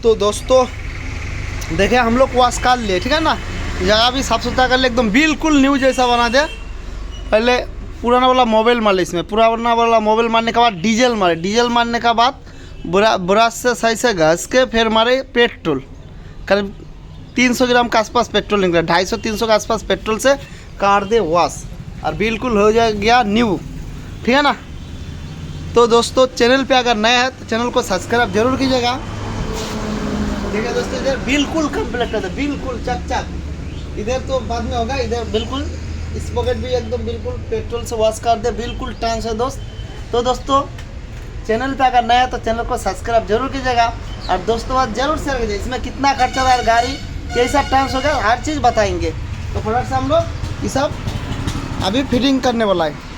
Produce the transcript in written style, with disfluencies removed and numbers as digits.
तो दोस्तों देखे हम लोग वॉश कर लिए, ठीक है ना, जगह भी साफ़ सुथरा कर ले, एकदम बिल्कुल न्यू जैसा बना दे। पहले पुराना वाला मोबाइल मारे, इसमें पुराना वाला मोबाइल मारने के बाद डीजल मारे, डीजल मारने के बाद ब्रश से सही से घस के फिर मारे पेट्रोल। करीब 300 ग्राम के आसपास पेट्रोल निकला, 250-300 के आसपास पेट्रोल से कार दे वॉश और बिल्कुल हो गया न्यू, ठीक है ना। तो दोस्तों चैनल पे अगर नए हैं तो चैनल को सब्सक्राइब जरूर कीजिएगा। देखिए दोस्तों इधर बिल्कुल कंप्लीट है, बिल्कुल चक। इधर तो बाद में होगा, इधर बिल्कुल इस पॉकेट भी एकदम बिल्कुल पेट्रोल से वॉश कर दे, बिल्कुल टांस है दोस्त। तो दोस्तों चैनल पे अगर नया है तो चैनल को सब्सक्राइब जरूर कीजिएगा और दोस्तों बात जरूर शेयर कीजिए। इसमें कितना खर्चा है, गाड़ी कैसा टांस हो गया, हर चीज़ बताएंगे। तो फटाफट से हम लोग ये सब अभी फिटिंग करने वाला है।